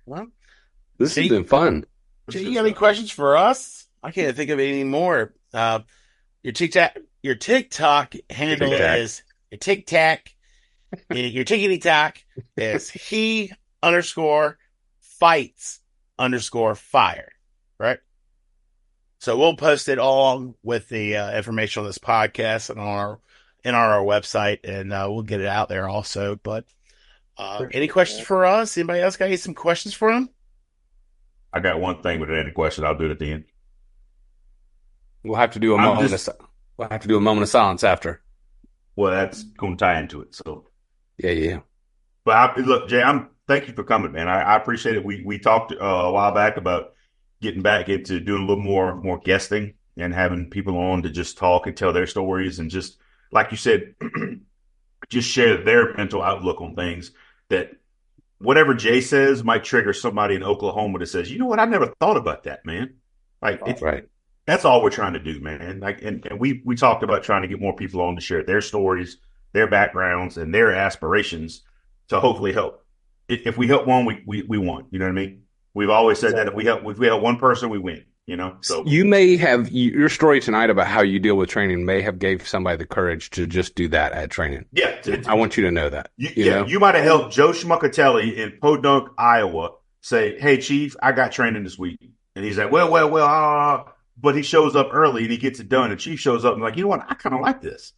Well, This has been fun. Jay, you got any questions for us? I can't think of any more. Your TikTok handle is your TikTok. Your tickety tack is he_fights_fire, right? So we'll post it along with the information on this podcast and on our website, and we'll get it out there also. But any questions for us? Anybody else got some questions for him? I got one thing with any question. I'll do it at the end. We'll have to do a moment of silence after. Well, that's going to tie into it. So yeah. But look, Jay, thank you for coming, man. I appreciate it. We talked a while back about getting back into doing a little more guesting and having people on to just talk and tell their stories and just, like you said, just share their mental outlook on things. That whatever Jay says might trigger somebody in Oklahoma that says, you know what, I never thought about that, man. Like, right. That's all we're trying to do, man. Like, and we talked about trying to get more people on to share their stories, their backgrounds, and their aspirations to hopefully help. If we help one, we won. You know what I mean? We've always said that if we help one person, we win. You know. So you may have your story tonight about how you deal with training may have gave somebody the courage to just do that at training. Yeah, I want you to know that. You might have helped Joe Schmuckatelli in Podunk, Iowa, say, "Hey, Chief, I got training this week," and he's like, "Well." But he shows up early and he gets it done. And Chief shows up and like, you know what? I kind of like this.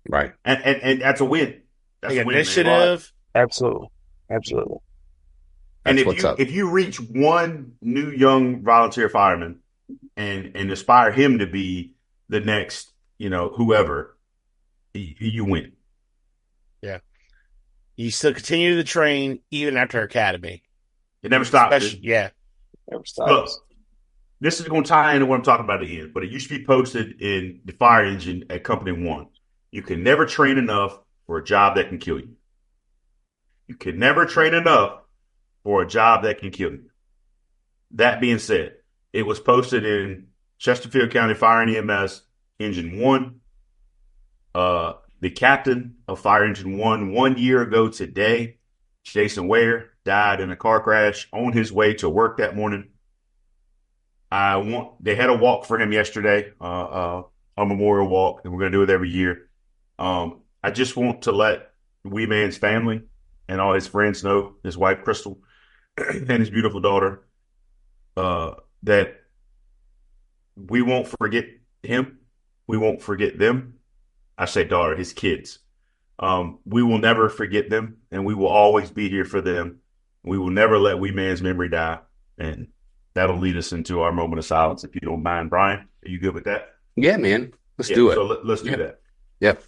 Right. And that's a win. That's a win, initiative. Man. Absolutely. And if you reach one new young volunteer fireman and inspire him to be the next, whoever, you win. Yeah. You still continue to train even after academy. It never stops. Yeah. Never stops. This is going to tie into what I'm talking about at the end, but it used to be posted in the fire engine at Company 1. You can never train enough for a job that can kill you. You can never train enough for a job that can kill you. That being said, it was posted in Chesterfield County Fire and EMS Engine 1. The captain of Fire Engine 1 year ago today, Jason Ware, died in a car crash on his way to work that morning. They had a walk for him yesterday, a memorial walk, and we're going to do it every year. I just want to let Wee Man's family and all his friends know, his wife Crystal and his beautiful daughter, that we won't forget him. We won't forget them. I say daughter, his kids. We will never forget them, and we will always be here for them. We will never let Wee Man's memory die, and that'll lead us into our moment of silence, if you don't mind. Brian, are you good with that? Yeah, man. Let's do it. So let's do that. Yep.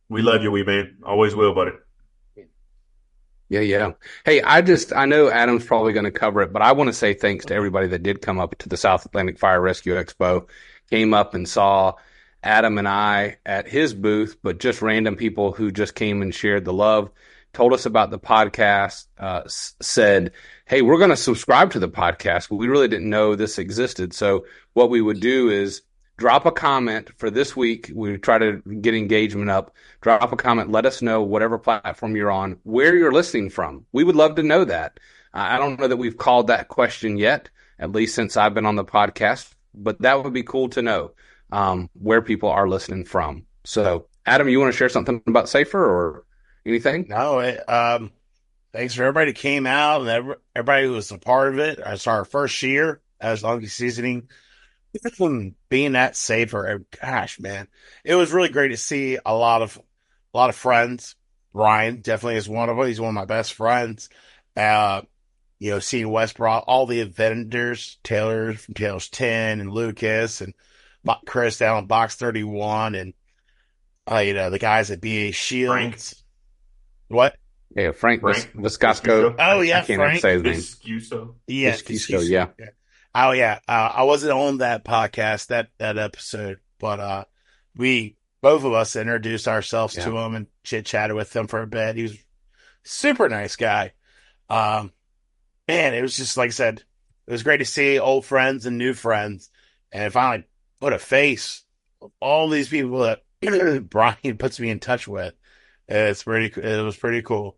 We love you, Wee Man. Always will, buddy. Yeah. Hey, I know Adam's probably going to cover it, but I want to say thanks to everybody that did come up to the South Atlantic Fire Rescue Expo, came up and saw Adam and I at his booth, but just random people who just came and shared the love, told us about the podcast, said, hey, we're going to subscribe to the podcast. We really didn't know this existed. So what we would do is drop a comment for this week. We try to get engagement up. Drop a comment. Let us know whatever platform you're on, where you're listening from. We would love to know that. I don't know that we've called that question yet, at least since I've been on the podcast, but that would be cool to know where people are listening from. So, Adam, you want to share something about SAFRE or anything? No, thanks for everybody who came out and everybody who was a part of it. It's our first year as Unkie seasoning. Being at SAFRE, gosh, man, it was really great to see a lot of friends. Ryan definitely is one of them. He's one of my best friends. seeing Wes brought all the vendors, Taylor from Taylor's 10 and Lucas and Chris down in Box 31 and, the guys at BA Shields. What? Yeah, Frank Frank Viscasco. Oh, yeah, I can't Frank. even say his name. Viscuso. Yeah. Viscasco, yeah. Oh, yeah. I wasn't on that podcast, that episode, but both of us introduced ourselves to him and chit-chatted with him for a bit. He was a super nice guy. Man, it was just, like I said, it was great to see old friends and new friends and finally put a face of all these people that Brian puts me in touch with. It was pretty cool.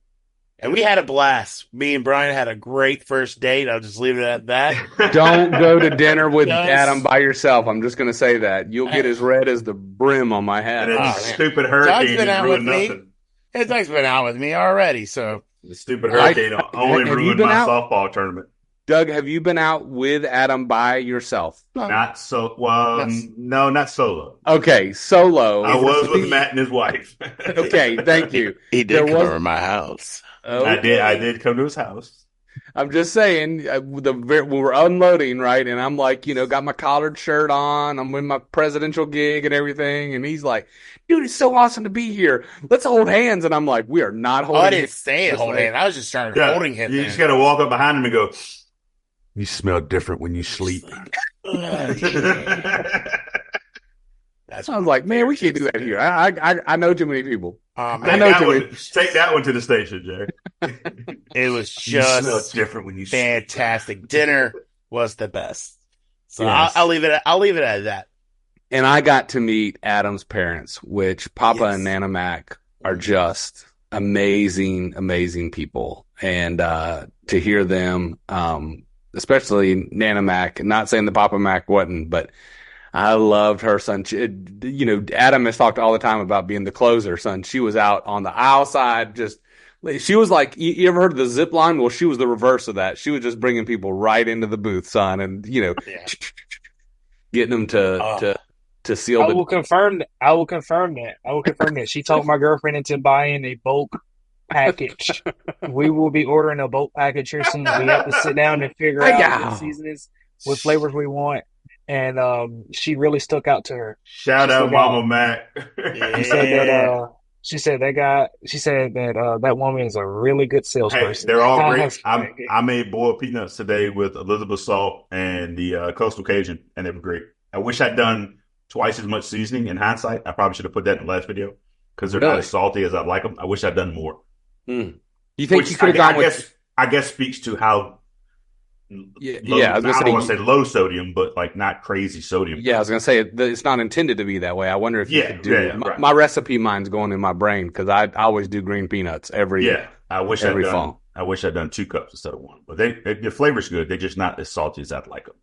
And we had a blast. Me and Brian had a great first date. I'll just leave it at that. Don't go to dinner with Adam by yourself. I'm just going to say that. You'll get as red as the brim on my hat. And then stupid hurricane just ruined nothing. Doug's been out with me already, so. The stupid hurricane only ruined my softball tournament. Doug, have you been out with Adam by yourself? Not so. Well, no, not solo. Okay, solo. I was with Matt and his wife. Okay, thank you. He did come over my house. Okay. I did come to his house. I'm just saying, we were unloading, right? And I'm like, got my collared shirt on. I'm with my presidential gig and everything. And he's like, dude, it's so awesome to be here. Let's hold hands. And I'm like, we are not holding hands. I didn't say it holding hands. I was just starting holding him. You just got to walk up behind him and go, you smell different when you sleep. I was like, man, we can't do that here. I know too many people. I know too many. Take that one to the station, Jerry. It was you smell just different when you fantastic. Sleep. Dinner was the best. So Yes. I'll leave it at that. And I got to meet Adam's parents, which Papa and Nana Mac are just amazing, amazing people. And to hear them, especially Nana Mac, not saying that Papa Mac wasn't, but I loved her, son. Adam has talked all the time about being the closer, son. She was out on the aisle side, she was like, you ever heard of the zip line? Well, she was the reverse of that. She was just bringing people right into the booth, son, and, getting them to seal I will confirm that. She talked my girlfriend into buying a bulk package. We will be ordering a bulk package here soon. We have to sit down and figure out what seasonings, what flavors we want. And she really stuck out to her. Shout out Mama Mac. She said that that woman is a really good salesperson. They're all great. I made boiled peanuts today with Elizabeth salt and the Coastal Cajun, and they were great. I wish I'd done twice as much seasoning. In hindsight, I probably should have put that in the last video because they're not as salty as I like them. I wish I'd done more. You think you could have gone with? I guess speaks to how. I don't want to say low sodium, but like not crazy sodium. Yeah, I was gonna say it's not intended to be that way. I wonder if you could do it. Right. My recipe mine's going in my brain because I always do green peanuts every fall. I wish I'd done 2 cups instead of 1. But the flavor's good. They're just not as salty as I'd like them.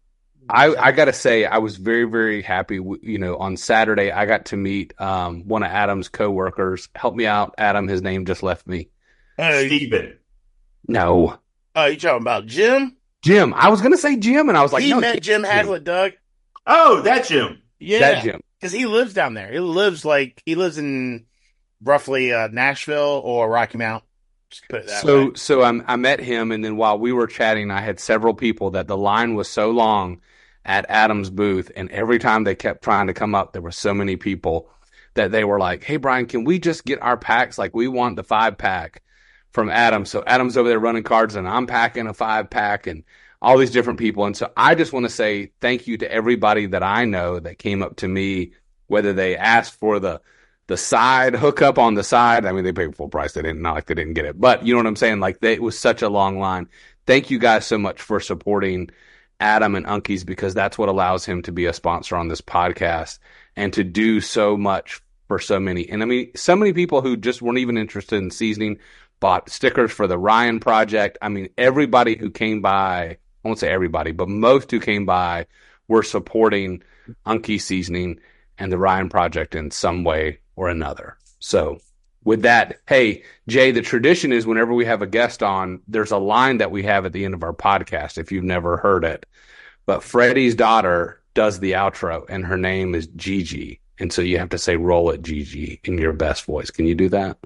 I gotta say I was very, very happy. On Saturday I got to meet one of Adam's coworkers. Help me out, Adam. His name just left me. Steven. No. Oh, you talking about Jim? Jim. I was gonna say Jim, and I was like, he met Jim Hadlett, Doug. Oh, that Jim. Yeah, that Jim. Because he lives down there. He lives in roughly Nashville or Rocky Mount. Just put it that way. So I met him, and then while we were chatting, I had several people that the line was so long at Adam's booth, and every time they kept trying to come up, there were so many people that they were like, "Hey, Brian, can we just get our packs? Like, we want the 5-pack from Adam." So Adam's over there running cards, and I'm packing a 5-pack, and all these different people. And so I just want to say thank you to everybody that I know that came up to me, whether they asked for the side hookup on the side. I mean, they paid full price. They didn't get it, but you know what I'm saying? Like, it was such a long line. Thank you guys so much for supporting Adam and Unkie's, because that's what allows him to be a sponsor on this podcast and to do so much for so many. And I mean, so many people who just weren't even interested in seasoning bought stickers for the Ryan project. I mean, everybody who came by, I won't say everybody, but most who came by were supporting Unkie Seasoning and the Ryan project in some way or another. So with that, hey, Jay, the tradition is whenever we have a guest on, there's a line that we have at the end of our podcast, if you've never heard it. But Freddie's daughter does the outro, and her name is Gigi. And so you have to say, "Roll it, Gigi," in your best voice. Can you do that?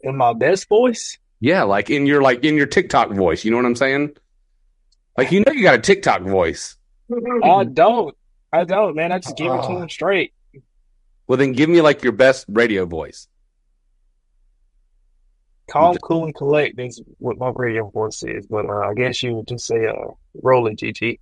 In my best voice? Yeah, like in your TikTok voice. You know what I'm saying? Like, you got a TikTok voice. I don't, man. I just give it to him straight. Well, then give me like your best radio voice. Calm, cool, and collect is what my radio voice is. But I guess you would just say rolling, GT.